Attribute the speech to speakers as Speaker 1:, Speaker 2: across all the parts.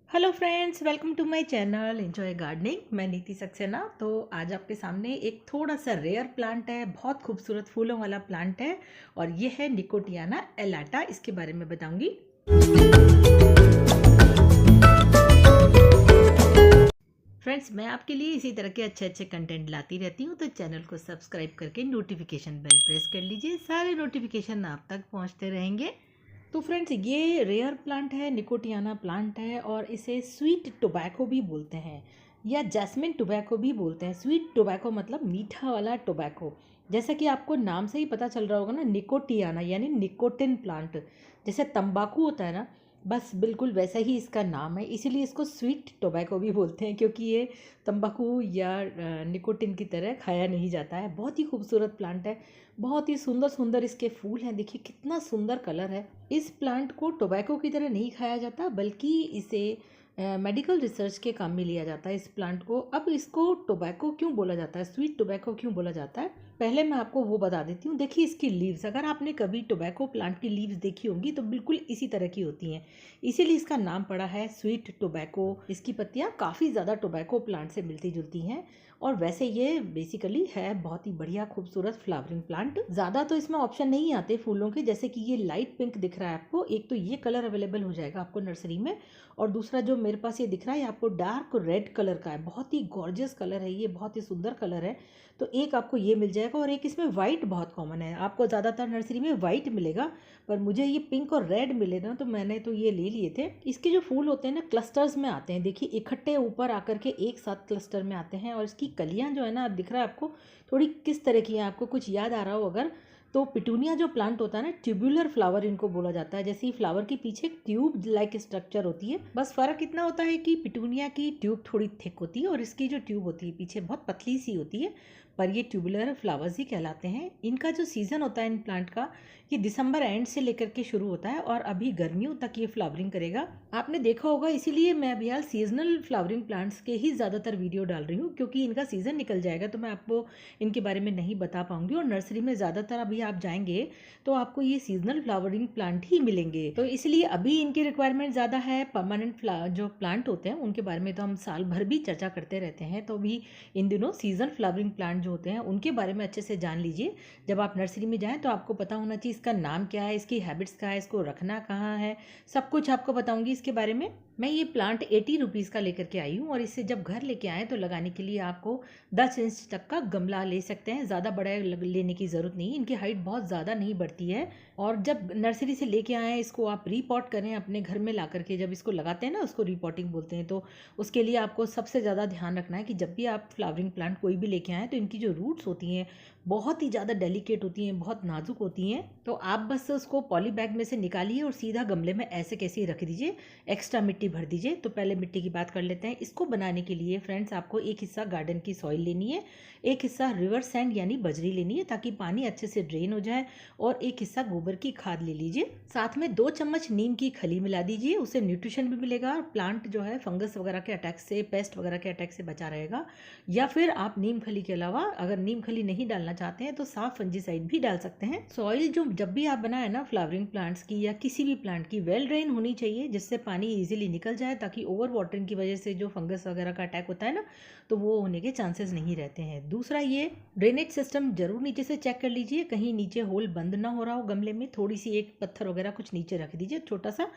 Speaker 1: Hello friends, welcome to my channel enjoy gardening. मैं नीति सक्सेना। तो आज आपके सामने एक थोड़ा सा रेयर प्लांट है, बहुत खूबसूरत फूलों वाला प्लांट है और ये है निकोटियाना एलाटा। इसके बारे में बताऊंगी। फ्रेंड्स, मैं आपके लिए इसी तरह के अच्छे अच्छे कंटेंट लाती रहती हूँ, तो चैनल को सब्सक्राइब करके नोटिफिकेशन बेल प्रेस कर लीजिए। सारे नोटिफिकेशन आप तक पहुँचते रहेंगे। तो फ्रेंड्स, ये रेयर प्लांट है, निकोटियाना प्लांट है और इसे स्वीट टोबैको भी बोलते हैं या जैस्मिन टोबैको भी बोलते हैं। स्वीट टोबैको मतलब मीठा वाला टोबैको। जैसा कि आपको नाम से ही पता चल रहा होगा ना, निकोटियाना यानी निकोटिन प्लांट। जैसे तंबाकू होता है ना, बस बिल्कुल वैसा ही इसका नाम है, इसीलिए इसको स्वीट टोबैको भी बोलते हैं, क्योंकि ये तंबाकू या निकोटिन की तरह खाया नहीं जाता है। बहुत ही खूबसूरत प्लांट है, बहुत ही सुंदर सुंदर इसके फूल हैं। देखिए कितना सुंदर कलर है। इस प्लांट को टोबैको की तरह नहीं खाया जाता, बल्कि इसे मेडिकल रिसर्च के काम में लिया जाता है इस प्लांट को। अब इसको टोबैको क्यों बोला जाता है, स्वीट टोबैको क्यों बोला जाता है, पहले मैं आपको वो बता देती हूँ। देखिए इसकी लीव्स, अगर आपने कभी टोबैको प्लांट की लीव्स देखी होंगी तो बिल्कुल इसी तरह की होती हैं, इसीलिए इसका नाम पड़ा है स्वीट टोबैको। इसकी पत्तियाँ काफ़ी ज़्यादा टोबैको प्लांट से मिलती जुलती हैं और वैसे ये बेसिकली है बहुत ही बढ़िया खूबसूरत फ्लावरिंग प्लांट। ज़्यादा तो इसमें ऑप्शन नहीं आते फूलों के, जैसे कि ये लाइट पिंक दिख रहा है आपको, एक तो ये कलर अवेलेबल हो जाएगा आपको नर्सरी में, और दूसरा जो मेरे पास ये दिख रहा है ये आपको डार्क रेड कलर का है। बहुत ही गॉर्जियस कलर है ये, बहुत ही सुंदर कलर है। तो एक आपको ये मिल जाएगा और एक इसमें वाइट बहुत कॉमन है। आपको ज़्यादातर नर्सरी में वाइट मिलेगा, पर मुझे ये पिंक और रेड मिले ना, तो मैंने तो ये ले लिए थे। इसके जो फूल होते हैं ना, क्लस्टर्स में आते हैं। देखिए इकट्ठे ऊपर आकर के एक साथ क्लस्टर में आते हैं, और इसकी कलियां जो है ना, अब दिख रहा है आपको थोड़ी किस तरह की है, आपको कुछ याद आ रहा हो अगर, तो पिटूनिया जो प्लांट होता है ना, ट्यूबुलर फ्लावर इनको बोला जाता है। जैसे ही फ्लावर के पीछे एक ट्यूब लाइक स्ट्रक्चर होती है, बस फर्क इतना होता है कि पिटूनिया की ट्यूब थोड़ी थिक होती है और इसकी जो ट्यूब होती है पीछे बहुत पतली सी होती है, पर ये ट्यूबुलर फ्लावर्स ही कहलाते हैं। इनका जो सीज़न होता है इन प्लांट का, ये दिसंबर एंड से लेकर के शुरू होता है और अभी गर्मियों तक ये फ्लावरिंग करेगा। आपने देखा होगा, इसीलिए मैं अभी यार सीजनल फ्लावरिंग प्लांट्स के ही ज़्यादातर वीडियो डाल रही हूँ, क्योंकि इनका सीज़न निकल जाएगा तो मैं आपको इनके बारे में नहीं बता पाऊंगी। और नर्सरी में ज़्यादातर अभी आप जाएंगे तो आपको ये सीजनल फ्लावरिंग प्लांट ही मिलेंगे, तो इसलिए अभी इनकी रिक्वायरमेंट ज़्यादा है। परमानेंट जो प्लांट होते हैं उनके बारे में तो हम साल भर भी चर्चा करते रहते हैं, तो अभी इन दिनों सीजन फ्लावरिंग प्लांट जो होते हैं उनके बारे में अच्छे से जान लीजिए। जब आप नर्सरी में जाएं तो आपको पता होना चाहिए इसका नाम क्या है, इसकी हैबिट्स क्या है, इसको रखना कहाँ है, सब कुछ आपको बताऊंगी इसके बारे में। मैं ये प्लांट 80 रुपीज़ का लेकर के आई हूँ, और इससे जब घर लेके आएँ तो लगाने के लिए आपको 10 इंच तक का गमला ले सकते हैं। ज़्यादा बड़ा लेने की ज़रूरत नहीं, इनकी हाइट बहुत ज़्यादा नहीं बढ़ती है। और जब नर्सरी से लेके आएँ इसको आप रीपॉट करें अपने घर में ला करके, जब इसको लगाते हैं ना, उसको रीपॉटिंग बोलते हैं, तो उसके लिए आपको सबसे ज़्यादा ध्यान रखना है कि जब भी आप फ्लावरिंग प्लांट कोई भी लेके आएँ तो इनकी जो रूट्स होती हैं बहुत ही ज़्यादा डेलिकेट होती हैं, बहुत नाजुक होती हैं। तो आप बस उसको पॉली बैग में से निकालिए और सीधा गमले में ऐसे कैसे ही रख दीजिए, एक्स्ट्रा मिट्टी भर दीजिए। तो पहले मिट्टी की बात कर लेते हैं। इसको बनाने के लिए फ्रेंड्स आपको एक हिस्सा गार्डन की सॉइल लेनी है, एक हिस्सा रिवर सैंड यानी बजरी लेनी है ताकि पानी अच्छे से ड्रेन हो जाए, और एक हिस्सा गोबर की खाद ले लीजिए। साथ में 2 चम्मच नीम की खली मिला दीजिए, उससे न्यूट्रिशन भी मिलेगा और प्लांट जो है फंगस वगैरह के अटैक से, पेस्ट वगैरह के अटैक से बचा रहेगा। या फिर आप नीम खली के अलावा अगर नीम खली नहीं डालना चाहते हैं तो साफ फंजीसाइड भी डाल सकते हैं। सॉइल जो जब भी आप बनाए ना फ्लावरिंग प्लांट्स की या किसी भी प्लांट की, वेल ड्रेन होनी चाहिए, जिससे पानी इजीली निकल जाए, ताकि ओवर वाटरिंग की वजह से जो फंगस वगैरह का अटैक होता है ना, तो वो होने के चांसेस नहीं रहते हैं। दूसरा, ये ड्रेनेज सिस्टम जरूर नीचे से चेक कर लीजिए, कहीं नीचे होल बंद ना हो रहा हो गमले में। थोड़ी सी एक पत्थर वगैरह कुछ नीचे रख दीजिए छोटा सा,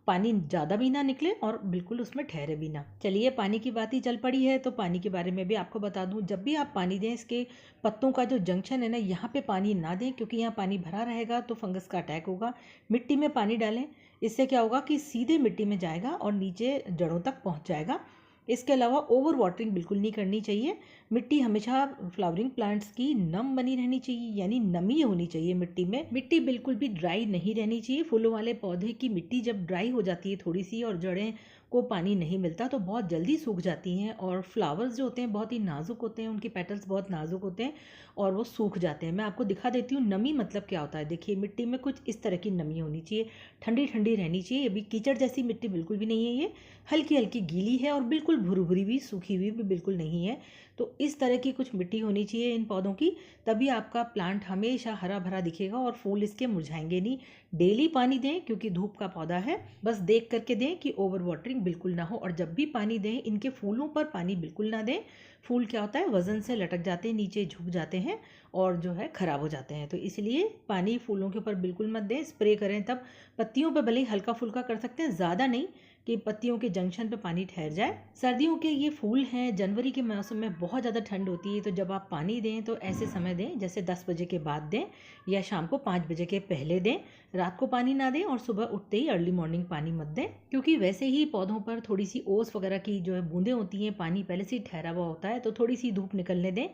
Speaker 1: पानी ज़्यादा भी ना निकले और बिल्कुल उसमें ठहरे भी ना। चलिए, पानी की बात ही चल पड़ी है तो पानी के बारे में भी आपको बता दूं। जब भी आप पानी दें, इसके पत्तों का जो जंक्शन है ना, यहाँ पे पानी ना दें, क्योंकि यहाँ पानी भरा रहेगा तो फंगस का अटैक होगा। मिट्टी में पानी डालें, इससे क्या होगा कि सीधे मिट्टी में जाएगा और नीचे जड़ों तक पहुँच जाएगा। इसके अलावा ओवर वाटरिंग बिल्कुल नहीं करनी चाहिए। मिट्टी हमेशा फ्लावरिंग प्लांट्स की नम बनी रहनी चाहिए, यानी नमी होनी चाहिए मिट्टी में। मिट्टी बिल्कुल भी ड्राई नहीं रहनी चाहिए। फूलों वाले पौधे की मिट्टी जब ड्राई हो जाती है थोड़ी सी और जड़ें को पानी नहीं मिलता तो बहुत जल्दी सूख जाती हैं, और फ्लावर्स जो होते हैं बहुत ही नाजुक होते हैं, उनके पेटल्स बहुत नाजुक होते हैं और वो सूख जाते हैं। मैं आपको दिखा देती हूँ नमी मतलब क्या होता है। देखिए, मिट्टी में कुछ इस तरह की नमी होनी चाहिए, ठंडी ठंडी रहनी चाहिए। अभी कीचड़ जैसी मिट्टी बिल्कुल भी नहीं है, ये हल्की हल्की गीली है और बिल्कुल भुरी भुरी भी, सूखी हुई भी बिल्कुल नहीं है। तो इस तरह की कुछ मिट्टी होनी चाहिए इन पौधों की, तभी आपका प्लांट हमेशा हरा भरा दिखेगा और फूल इसके मुरझाएंगे नहीं। डेली पानी दें क्योंकि धूप का पौधा है, बस देख करके दें कि ओवर वाटरिंग बिल्कुल ना हो। और जब भी पानी दें इनके फूलों पर पानी बिल्कुल ना दें। फूल क्या होता है, वजन से लटक जाते हैं, नीचे झुक जाते हैं और जो है ख़राब हो जाते हैं। तो इसलिए पानी फूलों के ऊपर बिल्कुल मत दें, स्प्रे करें तब। पत्तियों पे भले ही हल्का फुल्का कर सकते हैं, ज़्यादा नहीं कि पत्तियों के जंक्शन पे पानी ठहर जाए। सर्दियों के ये फूल हैं, जनवरी के मौसम में बहुत ज़्यादा ठंड होती है, तो जब आप पानी दें तो ऐसे समय दें जैसे 10 बजे के बाद दें या शाम को 5 बजे के पहले दें। रात को पानी ना दें और सुबह उठते ही अर्ली मॉर्निंग पानी मत दें, क्योंकि वैसे ही पौधों पर थोड़ी सी ओस वगैरह की जो है बूंदें होती हैं, पानी पहले से ही ठहरा हुआ होता है, तो थोड़ी सी धूप निकलने दें।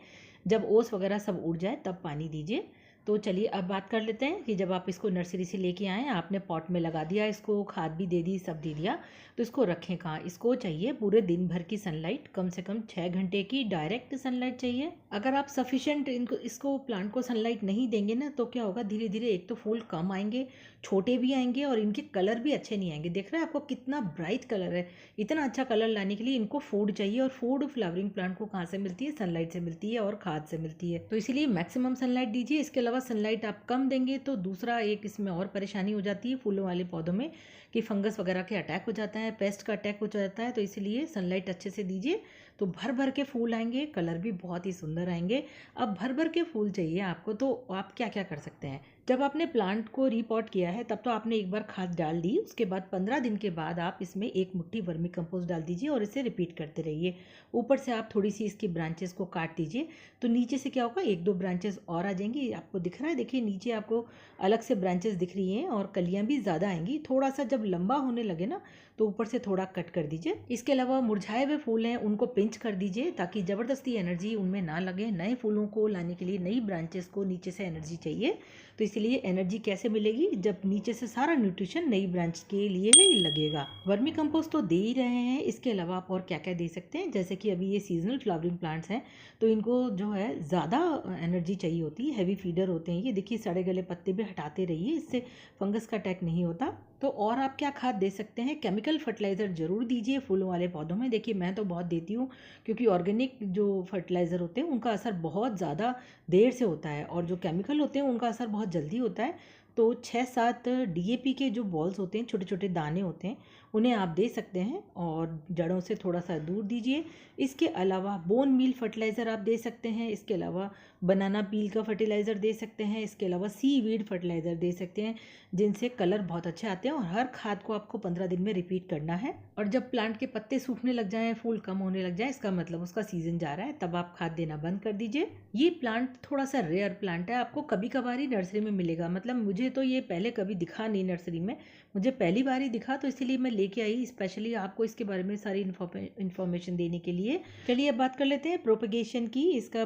Speaker 1: जब ओस वगैरह सब उड़ जाए तब पानी दीजिए। तो चलिए अब बात कर लेते हैं कि जब आप इसको नर्सरी से लेके आएँ, आपने पॉट में लगा दिया, इसको खाद भी दे दी, सब दे दिया, तो इसको रखें कहाँ। इसको चाहिए पूरे दिन भर की सनलाइट, कम से कम 6 घंटे की डायरेक्ट सनलाइट चाहिए। अगर आप सफिशेंट इसको प्लांट को सनलाइट नहीं देंगे ना, तो क्या होगा, धीरे धीरे एक तो फूल कम आएंगे, छोटे भी आएंगे और इनके कलर भी अच्छे नहीं आएंगे। देख रहे हैं आपको कितना ब्राइट कलर है। इतना अच्छा कलर लाने के लिए इनको फूड चाहिए, और फूड फ्लावरिंग प्लांट को कहाँ से मिलती है, सनलाइट से मिलती है और खाद से मिलती है। तो इसीलिए मैक्सिमम सनलाइट दीजिए। इसके अलावा सनलाइट आप कम देंगे तो दूसरा एक इसमें और परेशानी हो जाती है फूलों वाले पौधों में, कि फंगस वगैरह के अटैक हो जाता है, पेस्ट का अटैक हो जाता है। तो इसलिए सनलाइट अच्छे से दीजिए तो भर भर के फूल आएंगे, कलर भी बहुत ही सुंदर आएंगे। अब भर भर के फूल चाहिए आपको, तो आप क्या क्या कर सकते हैं। जब आपने प्लांट को रीपॉट किया है तब तो आपने एक बार खाद डाल दी, उसके बाद 15 दिन के बाद आप इसमें 1 मुट्ठी वर्मी कंपोस्ट डाल दीजिए और इसे रिपीट करते रहिए। ऊपर से आप थोड़ी सी इसकी ब्रांचेस को काट दीजिए, तो नीचे से क्या होगा, 1-2 ब्रांचेस और आ जाएंगी। आपको दिख रहा है, देखिए नीचे आपको अलग से ब्रांचेस दिख रही हैं और कलियां भी ज़्यादा आएंगी। थोड़ा सा जब लंबा होने लगे ना, तो ऊपर से थोड़ा कट कर दीजिए। इसके अलावा मुरझाए हुए फूल हैं उनको पिंच कर दीजिए, ताकि ज़बरदस्ती एनर्जी उनमें ना लगे। नए फूलों को लाने के लिए नई ब्रांचेस को नीचे से एनर्जी चाहिए, तो इसलिए एनर्जी कैसे मिलेगी, जब नीचे से सारा न्यूट्रिशन नई ब्रांच के लिए ही लगेगा। वर्मी कंपोस्ट तो दे ही रहे हैं, इसके अलावा आप और क्या क्या दे सकते हैं। जैसे कि अभी ये सीजनल फ्लावरिंग प्लांट्स हैं, तो इनको जो है ज़्यादा एनर्जी चाहिए होती है, हैवी फीडर होते हैं ये। देखिए सड़े गले पत्ते भी हटाते रहिए, इससे फंगस का अटैक नहीं होता। तो और आप क्या खाद दे सकते हैं, केमिकल फर्टिलाइज़र ज़रूर दीजिए फूलों वाले पौधों में। देखिए मैं तो बहुत देती हूँ, क्योंकि ऑर्गेनिक जो फर्टिलाइज़र होते हैं उनका असर बहुत ज़्यादा देर से होता है, और जो केमिकल होते हैं उनका असर बहुत जल्दी होता है। तो 6-7 DAP के जो बॉल्स होते हैं, छोटे छोटे दाने होते हैं, उन्हें आप दे सकते हैं और जड़ों से थोड़ा सा दूर दीजिए। इसके अलावा बोन मील फर्टिलाइज़र आप दे सकते हैं, इसके अलावा बनाना पील का फर्टिलाइज़र दे सकते हैं, इसके अलावा सीवीड फर्टिलाइज़र दे सकते हैं, जिनसे कलर बहुत अच्छे आते हैं। और हर खाद को आपको 15 दिन में रिपीट करना है। और जब प्लांट के पत्ते सूखने लग जाएं, फूल कम होने लग जाए, इसका मतलब उसका सीजन जा रहा है, तब आप खाद देना बंद कर दीजिए। ये प्लांट थोड़ा सा रेयर प्लांट है, आपको कभी कभार ही नर्सरी में मिलेगा। मतलब मुझे तो ये पहले कभी दिखा नहीं नर्सरी में, मुझे पहली बार ही दिखा, तो इसीलिए मैं लेके आई स्पेशली आपको इसके बारे में सारी इन्फॉर्मेशन देने के लिए। चलिए अब बात कर लेते हैं प्रोपगेशन की। इसका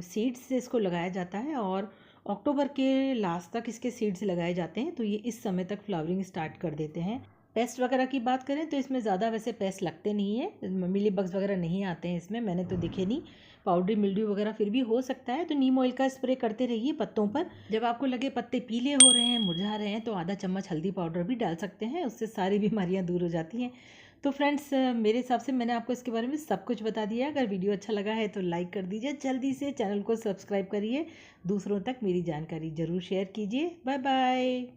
Speaker 1: सीड्स से इसको लगाया जाता है और अक्टूबर के लास्ट तक इसके सीड्स लगाए जाते हैं, तो ये इस समय तक फ्लावरिंग स्टार्ट कर देते हैं। पेस्ट वगैरह की बात करें तो इसमें ज़्यादा वैसे पेस्ट लगते नहीं है, मिली बग्स वगैरह नहीं आते हैं इसमें, मैंने तो दिखे नहीं। पाउडरी मिल्ड्यू वगैरह फिर भी हो सकता है, तो नीम ऑयल का स्प्रे करते रहिए पत्तों पर। जब आपको लगे पत्ते पीले हो रहे हैं, मुरझा रहे हैं, तो आधा चम्मच हल्दी पाउडर भी डाल सकते हैं, उससे सारी बीमारियां दूर हो जाती हैं। तो फ्रेंड्स मेरे हिसाब से मैंने आपको इसके बारे में सब कुछ बता दिया। अगर वीडियो अच्छा लगा है तो लाइक कर दीजिए, जल्दी से चैनल को सब्सक्राइब करिए, दूसरों तक मेरी जानकारी ज़रूर शेयर कीजिए। Bye bye.